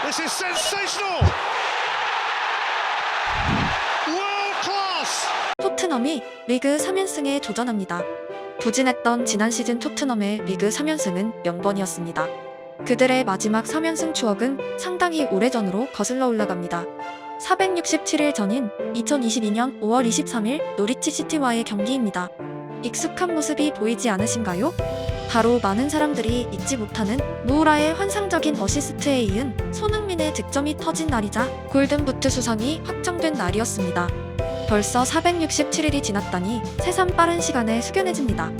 This is sensational. World class. 토트넘이 리그 3연승에 도전합니다. 부진했던 지난 시즌 토트넘의 리그 3연승은 명번이었습니다. 그들의 마지막 3연승 추억은 상당히 오래전으로 거슬러 올라갑니다. 467일 전인 2022년 5월 23일 노리치 시티와의 경기입니다. 익숙한 모습이 보이지 않으신가요? 바로 많은 사람들이 잊지 못하는 무우라의 환상적인 어시스트에 이은 손흥민의 득점이 터진 날이자 골든부트 수상이 확정된 날이었습니다. 벌써 467일이 지났다니 새삼 빠른 시간에 숙연해집니다.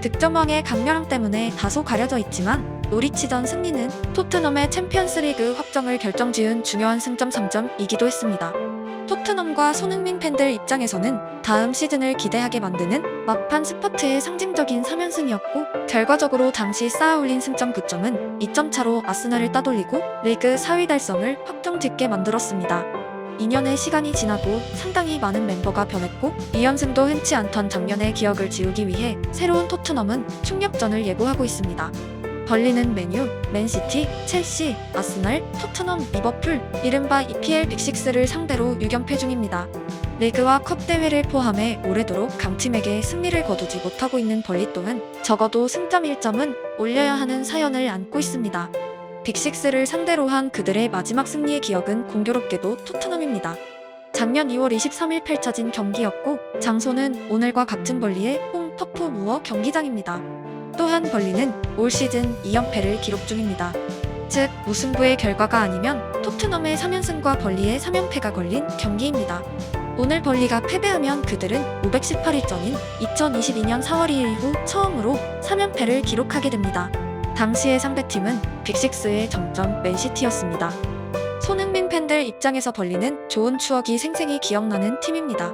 득점왕의 강렬함 때문에 다소 가려져 있지만 노리치전 승리는 토트넘의 챔피언스리그 확정을 결정지은 중요한 승점 3점이기도 했습니다. 토트넘과 손흥민 팬들 입장에서는 다음 시즌을 기대하게 만드는 막판 스퍼트의 상징적인 3연승이었고, 결과적으로 당시 쌓아올린 승점 9점은 2점 차로 아스널을 따돌리고 리그 4위 달성을 확정짓게 만들었습니다. 2년의 시간이 지나고 상당히 많은 멤버가 변했고 2연승도 흔치 않던 작년의 기억을 지우기 위해 새로운 토트넘은 충격전을 예고하고 있습니다. 벌리는 맨유, 맨시티, 첼시, 아스널, 토트넘, 리버풀, 이른바 EPL 빅6를 상대로 6연패 중입니다. 리그와 컵 대회를 포함해 오래도록 강팀에게 승리를 거두지 못하고 있는 벌리 또한 적어도 승점 1점은 올려야 하는 사연을 안고 있습니다. 빅6를 상대로 한 그들의 마지막 승리의 기억은 공교롭게도 토트넘입니다. 작년 2월 23일 펼쳐진 경기였고 장소는 오늘과 같은 벌리의 홈 터프 무어 경기장입니다. 또한 벌리는 올 시즌 2연패를 기록 중입니다. 즉 무승부의 결과가 아니면 토트넘의 3연승과 벌리의 3연패가 걸린 경기입니다. 오늘 벌리가 패배하면 그들은 518일 전인 2022년 4월 2일 이후 처음으로 3연패를 기록하게 됩니다. 당시의 상대팀은 빅6의 정점 맨시티였습니다. 손흥민 팬들 입장에서 벌리는 좋은 추억이 생생히 기억나는 팀입니다.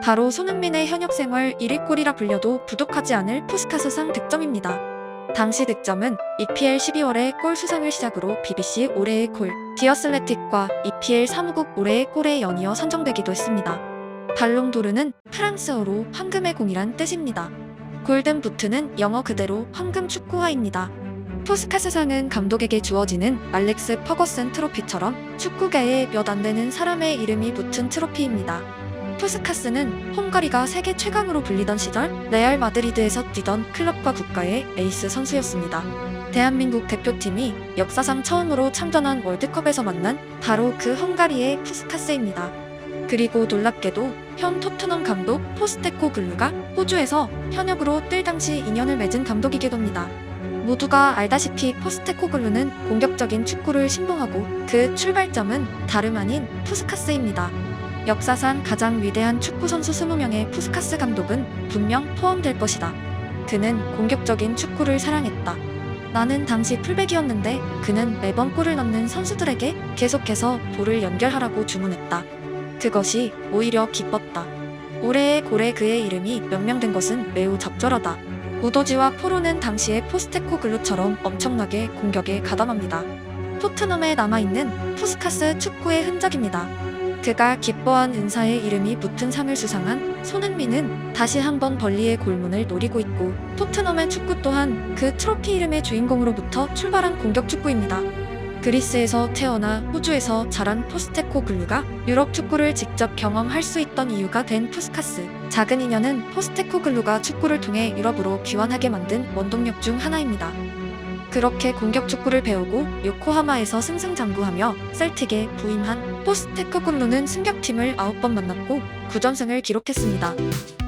바로 손흥민의 현역 생활 1위 골이라 불려도 부족하지 않을 푸스카스상 득점입니다. 당시 득점은 EPL 12월의 골 수상을 시작으로 BBC 올해의 골, 디어슬레틱과 EPL 사무국 올해의 골에 연이어 선정되기도 했습니다. 발롱도르는 프랑스어로 황금의 공이란 뜻입니다. 골든부트는 영어 그대로 황금 축구화입니다. 푸스카스상은 감독에게 주어지는 알렉스 퍼거슨 트로피처럼 축구계에 몇 안 되는 사람의 이름이 붙은 트로피입니다. 푸스카스는 헝가리가 세계 최강으로 불리던 시절 레알 마드리드에서 뛰던 클럽과 국가의 에이스 선수였습니다. 대한민국 대표팀이 역사상 처음으로 참전한 월드컵에서 만난 바로 그 헝가리의 푸스카스입니다. 그리고 놀랍게도 현 토트넘 감독 포스테코글루가 호주에서 현역으로 뛸 당시 인연을 맺은 감독이기도 합니다. 모두가 알다시피 포스테코글루는 공격적인 축구를 신봉하고 그 출발점은 다름 아닌 푸스카스입니다. 역사상 가장 위대한 축구선수 20명의 푸스카스 감독은 분명 포함될 것이다. 그는 공격적인 축구를 사랑했다. 나는 당시 풀백이었는데 그는 매번 골을 넣는 선수들에게 계속해서 볼을 연결하라고 주문했다. 그것이 오히려 기뻤다. 올해의 골에 그의 이름이 명명된 것은 매우 적절하다. 우도지와 포로는 당시의 포스테코글루처럼 엄청나게 공격에 가담합니다. 토트넘에 남아있는 푸스카스 축구의 흔적입니다. 그가 기뻐한 은사의 이름이 붙은 상을 수상한 손흥민은 다시 한번 벌리의 골문을 노리고 있고 토트넘의 축구 또한 그 트로피 이름의 주인공으로부터 출발한 공격 축구입니다. 그리스에서 태어나 호주에서 자란 포스테코글루가 유럽 축구를 직접 경험할 수 있던 이유가 된 푸스카스. 작은 인연은 포스테코글루가 축구를 통해 유럽으로 귀환하게 만든 원동력 중 하나입니다. 그렇게 공격 축구를 배우고 요코하마에서 승승장구하며 셀틱에 부임한 포스테코글루는 승격팀을 9번 만났고 9전승을 기록했습니다.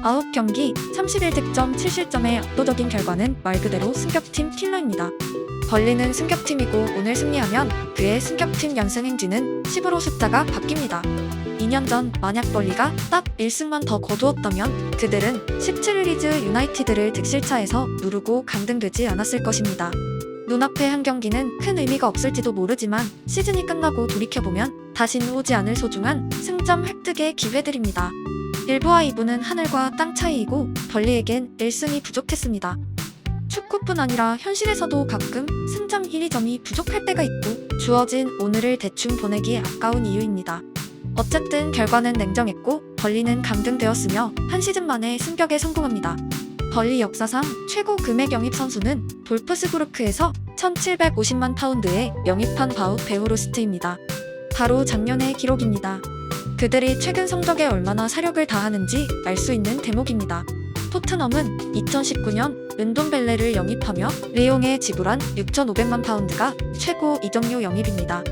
9경기 31득점 7실점의 압도적인 결과는 말 그대로 승격팀 킬러입니다. 벌리는 승격팀이고 오늘 승리하면 그의 승격팀 연승 행진은 10으로 숫자가 바뀝니다. 2년 전 만약 벌리가 딱 1승만 더 거두었다면 그들은 17리즈 유나이티드를 득실차에서 누르고 강등되지 않았을 것입니다. 눈앞의 한 경기는 큰 의미가 없을지도 모르지만 시즌이 끝나고 돌이켜보면 다시는 오지 않을 소중한 승점 획득의 기회들입니다. 1부와 2부는 하늘과 땅 차이이고 벌리에겐 1승이 부족했습니다. 축구뿐 아니라 현실에서도 가끔 승점 1, 2점이 부족할 때가 있고 주어진 오늘을 대충 보내기 아까운 이유입니다. 어쨌든 결과는 냉정했고 벌리는 강등되었으며 한 시즌 만에 승격에 성공합니다. 벌리 역사상 최고 금액 영입 선수는 볼프스부르크에서 1,750만 파운드에 영입한 바우 베호르스트입니다. 바로 작년의 기록입니다. 그들이 최근 성적에 얼마나 사력을 다하는지 알 수 있는 대목입니다. 토트넘은 2019년 은돈벨레를 영입하며 리옹에 지불한 6,500만 파운드가 최고 이적료 영입입니다.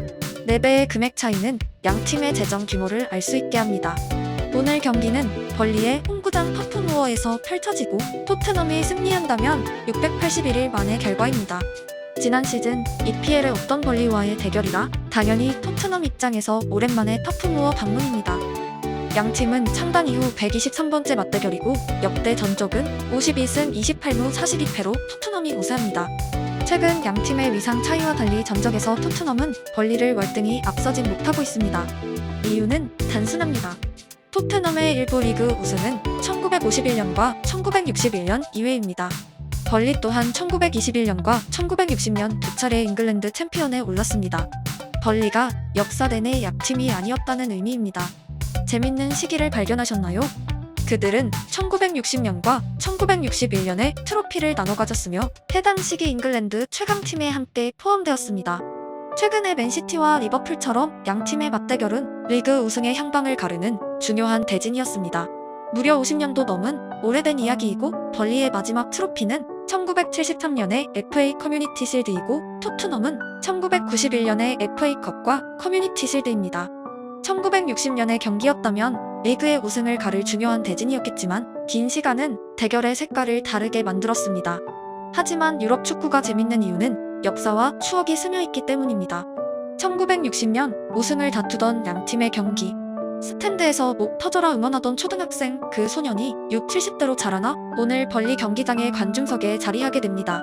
4배의 금액 차이는 양 팀의 재정 규모를 알 수 있게 합니다. 오늘 경기는 벌리의 홈구장 터프무어에서 펼쳐지고 토트넘이 승리한다면 681일 만의 결과입니다. 지난 시즌 EPL에 없던 벌리와의 대결이라 당연히 토트넘 입장에서 오랜만에 터프무어 방문입니다. 양 팀은 창단 이후 123번째 맞대결이고 역대 전적은 52승 28무 42패로 토트넘이 우세합니다. 최근 양 팀의 위상 차이와 달리 전적에서 토트넘은 벌리를 월등히 앞서진 못하고 있습니다. 이유는 단순합니다. 토트넘의 일부 리그 우승은 1951년과 1961년 이외입니다. 벌리 또한 1921년과 1960년 두 차례 잉글랜드 챔피언에 올랐습니다. 벌리가 역사 내내 약팀이 아니었다는 의미입니다. 재밌는 시기를 발견하셨나요? 그들은 1960년과 1961년에 트로피를 나눠 가졌으며 해당 시기 잉글랜드 최강팀에 함께 포함되었습니다. 최근의 맨시티와 리버풀처럼 양팀의 맞대결은 리그 우승의 향방을 가르는 중요한 대진이었습니다. 무려 50년도 넘은 오래된 이야기이고 벌리의 마지막 트로피는 1973년의 FA 커뮤니티 실드이고 토트넘은 1991년의 FA컵과 커뮤니티 실드입니다. 1960년의 경기였다면 리그의 우승을 가를 중요한 대진이었겠지만 긴 시간은 대결의 색깔을 다르게 만들었습니다. 하지만 유럽 축구가 재밌는 이유는 역사와 추억이 스며있기 때문입니다. 1960년 우승을 다투던 양팀의 경기. 스탠드에서 목 터져라 응원하던 초등학생 그 소년이 6, 70대로 자라나 오늘 벌리 경기장의 관중석에 자리하게 됩니다.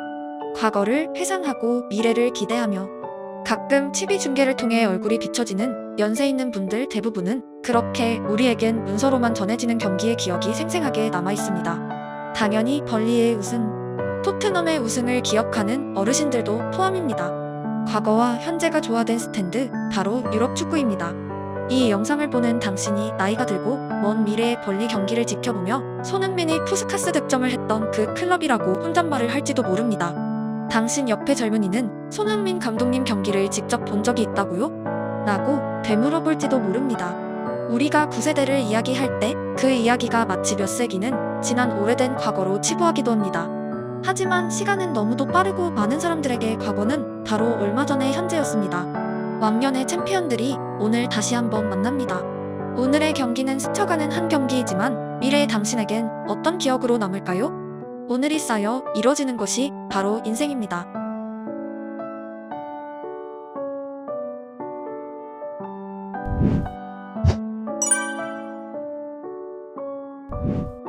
과거를 회상하고 미래를 기대하며 가끔 TV 중계를 통해 얼굴이 비춰지는 연세 있는 분들 대부분은 그렇게 우리에겐 문서로만 전해지는 경기의 기억이 생생하게 남아있습니다. 당연히 벌리의 우승, 토트넘의 우승을 기억하는 어르신들도 포함입니다. 과거와 현재가 조화된 스탠드, 바로 유럽 축구입니다. 이 영상을 보는 당신이 나이가 들고 먼 미래의 벌리 경기를 지켜보며 손흥민이 푸스카스 득점을 했던 그 클럽이라고 혼잣말을 할지도 모릅니다. 당신 옆에 젊은이는 손흥민 감독님 경기를 직접 본 적이 있다고요? 라고 되물어볼지도 모릅니다. 우리가 9세대를 이야기할 때 그 이야기가 마치 몇 세기는 지난 오래된 과거로 치부하기도 합니다. 하지만 시간은 너무도 빠르고 많은 사람들에게 과거는 바로 얼마 전의 현재였습니다. 왕년의 챔피언들이 오늘 다시 한번 만납니다. 오늘의 경기는 스쳐가는 한 경기이지만 미래의 당신에겐 어떤 기억으로 남을까요? 오늘이 쌓여 이뤄지는 것이 바로 인생입니다. you